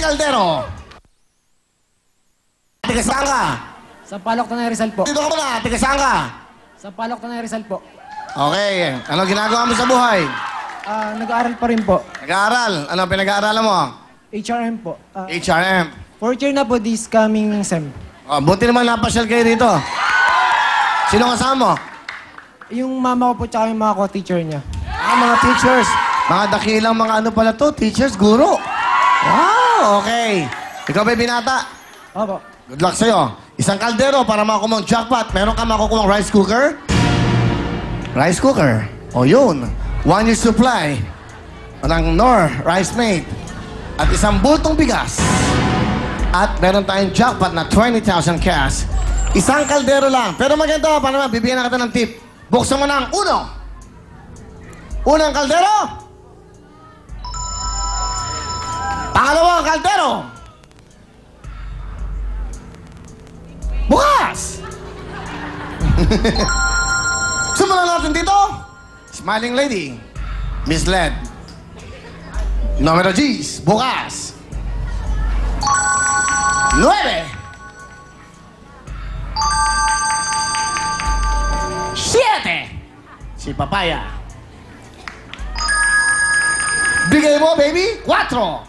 kaldero. Tiga saan ka? Sa Palok Tanay Rizal po. Dito ka muna. Tiga saan ka? Sa Palok Tanay Rizal po. Okay. Ano ginagawa mo sa buhay? Nag-aaral pa rin po. Nag-aaral. Ano pinag-aaralan mo? HRM po. HRM. Fourth year na po this coming SEM. Oh, buti naman napasyal kayo rito. Sino kasama mo? Yung mama ko po tsaka yung mga ko-teacher niya. Mga teachers. Mga dakilang mga ano pala to? Teachers, guro. Wow, okay. Ikaw ba binata? Opo. Good luck sa'yo. Isang kaldero para makuha mong jackpot. Meron ka makukuha mong rice cooker? Rice cooker. O yun. 1 year supply ng Knorr Rice Mate. At isang bultong bigas. At meron tayong jackpot na 20,000 cash. Isang kaldero lang. Pero maganda, paano naman, bibigyan na kita ng tip. Buksan mo na ang unang kaldero. Pangalawang kaldero. Bukas! Simulan natin dito. Smiling lady. Misled. Numero G's. Bukas. 9. Si Papaya. Bigay mo, baby. 4.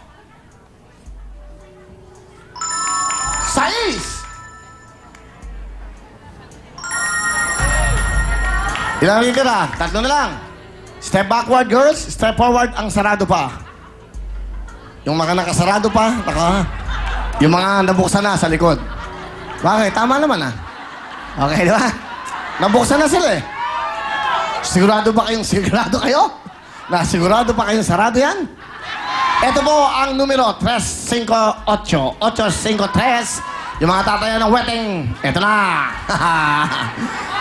6. Ilang rin ka na? 3 na lang. Step backward, girls. Step forward, ang sarado pa. Yung mga nakasarado pa, yung mga nabuksan na sa likod. Bakit? Tama naman ah. Okay, di ba? Nabuksan na sila eh. Sigurado kayo? Na sigurado pa kayong sarado yan? Ito po ang numero 358. 853. Yung mga tataya ng wedding. Ito na.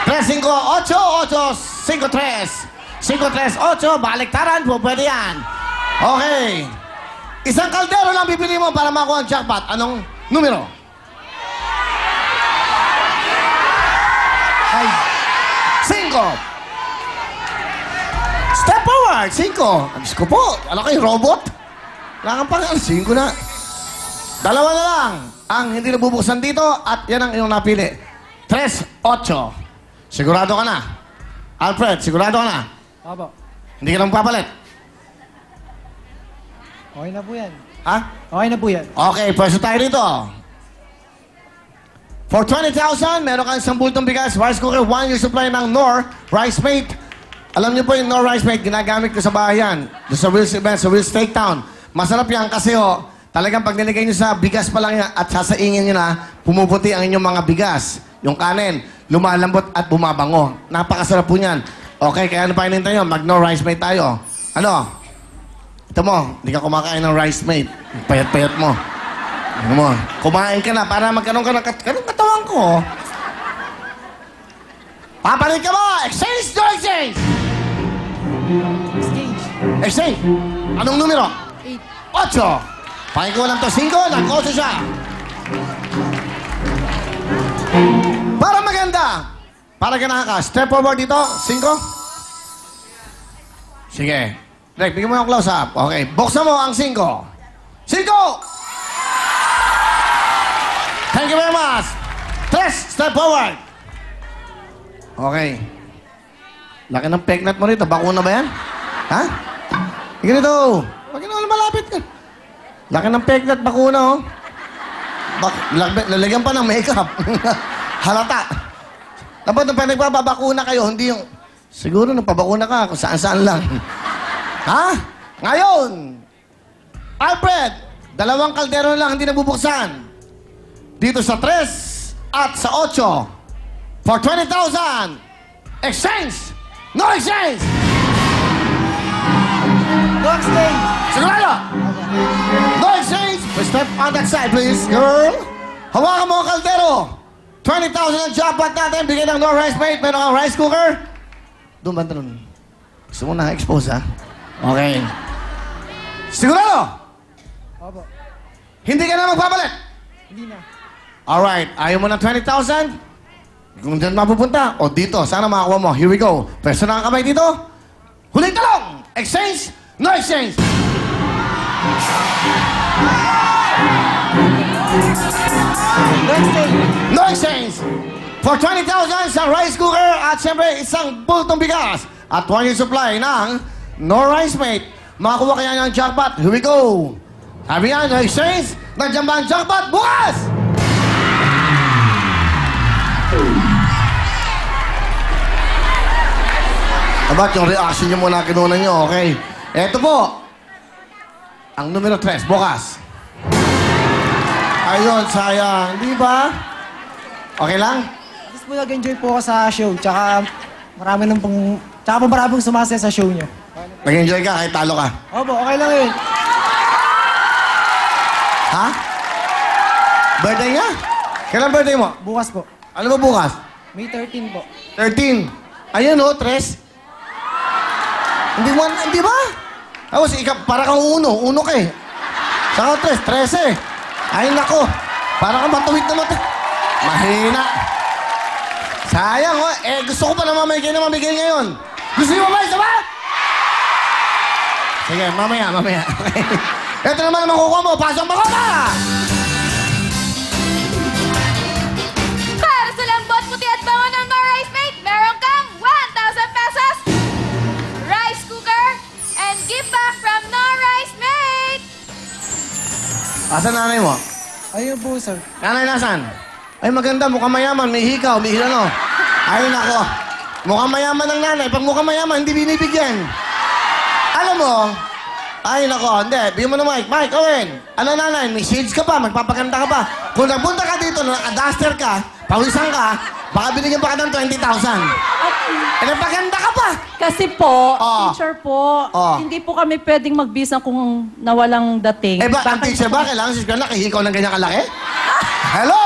358-853. 538. Baliktaran po, pwede yan. Okay. Isang kaldero lang bibili mo para makuha ang jackpot. Anong numero? 5. Step forward. 5. Abis ko po. Ano kayo, robot? Wala kang pangalan. 5 na. 2 na lang ang hindi nabubuksan dito at yan ang iyong napili. 3-8. Sigurado ka na? Alfred, sigurado ka na? Opo. Hindi ka lang papalit? Okay na po yan. Ha? Okay na po yan. Okay, pwesto tayo dito. For 20,000, meron kang isang bultong bigas, rice cooker, 1 year supply ng Knorr Rice Mate. Alam niyo po yung Knorr Rice Mate, ginagamit ko sa bahayan. Doon sa Will's event, sa Will's Steak Town. Masarap yan kasi talagang pag nilagay niyo sa bigas pa lang yan at sasaingin niyo na, pumuputi ang inyong mga bigas. Yung kanin, lumalambot at bumabango. Napakasarap po niyan. Okay, kaya ano pa hinintay nyo? Mag-Knorr Rice Mate tayo. Ano? Ito mo, hindi ka kumakain ng Rice Mate. Payat-payat mo. Ano mo? Kumain ka na para magkaroon ka ng katawan ko. Papalit ka ba? Exchange to exchange! Exchange. Exchange! Anong numero? 8. 8. Pakinggan ko lang to. 5, nag-8 siya. Para maganda. Para ganahan ka. Step forward dito. 5. Sige. Direk, bigyan mo yung close up. Okay. Buksan mo ang 5. 5! Thank you very much. 3, step forward. Okay. Laki ng peknat mo rito. Bakuna ba yan? Ha? Ganito. Huwag na malapit ka. Laki ng peknat, bakuna oh. Lalagyan pa ng makeup. Halata. Dapat nung nagpapabakuna kayo, hindi yung... Siguro nagpabakuna ka kung saan-saan lang. Ha? Ngayon, Alfred, 2 kaldero lang hindi nabubuksan. Dito sa 3 at sa 8. For 20,000. Exchange! No exchange! No exchange. Sigurado! No exchange! Step on that side, please, girl. Hawakan mo ang kaldero. 20,000 ang jackpot natin. Bigyan ng Knorr Rice Mate. Meron kang rice cooker. Doon ba doon? Gusto mo na-expose, ha? Okay. Sigurado? Opo. Hindi ka na magpapalit? Hindi na. Alright. Ayaw mo ng 20,000? Kung dyan mapupunta, o dito, sana makakuha mo. Here we go. Pwesto na ang kamay dito. Huling talong! Exchange? No exchange! No exchange. No exchange. For 20,000 sa rice cooker at siyempre isang bultong bigas at 1 year supply ng No Rice Mate. Makakuha kaya ng jackpot. Here we go. Sabi nga, no exchange. Nandiyan ba ang jackpot? Bukas! Abat, yung reaction nyo muna kinuna nyo, okay? Eto po. Ang numero 3, bukas. Ayun, sayang. Di ba? Okay lang? Just po nag-enjoy po ako sa show. Tsaka marami pong sumasaya sa show niyo. Nag-enjoy ka kahit talo ka. Opo, okay lang yun. Ha? Birthday niya? Kailan birthday mo? Bukas po. Ano ba bukas? May 13 po. 13. Ayun o, 3. Hindi ba? Tapos, para kang uno ka eh. Saka 3, 13. Ay, nako. Para kang matuwid na Mahina. Sayang, oh. Gusto ko pa na mamigay ngayon. Gusto niyo ba? Isa ba? Sige, mamaya. Okay. Ito naman ang makukuha mo. Pasok mo ka! Para sa lambot, puti at bango ng No Rice Mate, meron kang 1,000 pesos, rice cooker, and give back from No Rice Mate! Asan nanay mo? Ayun po, sir. Nanay, nasan? Ay, maganda. Mukhang mayaman. May hikaw. May hilano. Ay, nako. Mukhang mayaman ng nanay. Pag mukhang mayaman, hindi binibigyan. Alam mo, ay, nako. Hindi. Bigyan mo na Mike. Mike, Owen. Ano, nanay? May shades ka pa. Magpapaganda ka pa. Kung nagpunta ka dito, naka-duster ka, pawisan ka, baka binigyan pa ka ng 20,000. Nagpaganda ka pa. Kasi po, Oh. teacher po, Oh. hindi po kami pwedeng magbisa kung nawalang dating. Ang Baka- teacher ba? Kailangan si Skrella nakihikaw ng ganyan kalaki? Hello?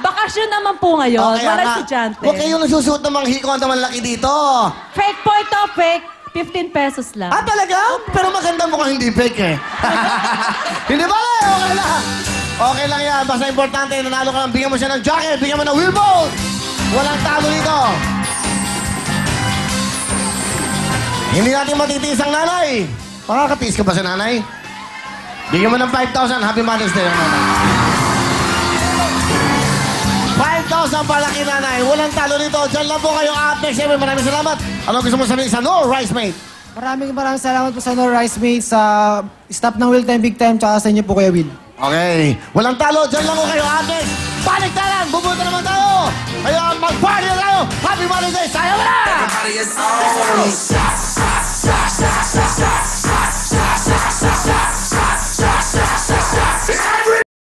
Bakasyon naman po ngayon, kaya wala nga. estudyante. Huwag kayong nagsusuot ng mga hikaw na malaki dito. Fake po ito, fake. 15 pesos lang. Talaga? Pero maganda mo kung hindi fake eh. Hindi ba? Okay lang. Okay lang yan. Basta importante, nanalo ka lang. Bigyan mo siya ng jacket. Bigyan mo ng wheelboat. Walang talo dito. Hindi natin matitiis ang nanay. Makakatiis ka ba sa nanay? Bigyan mo ng 5,000. Happy Mother's Day ang nanay. 5,000 para kay nanay. Walang talo dito. Diyan lang po kayo, Apex. Maraming salamat. Ano gusto mo sabihin sa No Rice Mate? Maraming salamat po sa No Rice Mate, sa staff ng Will Time Big Time, tsaka sa inyo po, Kuya Will. Okay. Walang talo. Diyan lang ko kayo, Apex. Balik talan. Bumunta naman tayo. Kaya mag-party na tayo. Happy Mother's Day. Sayang na! Everybody is on.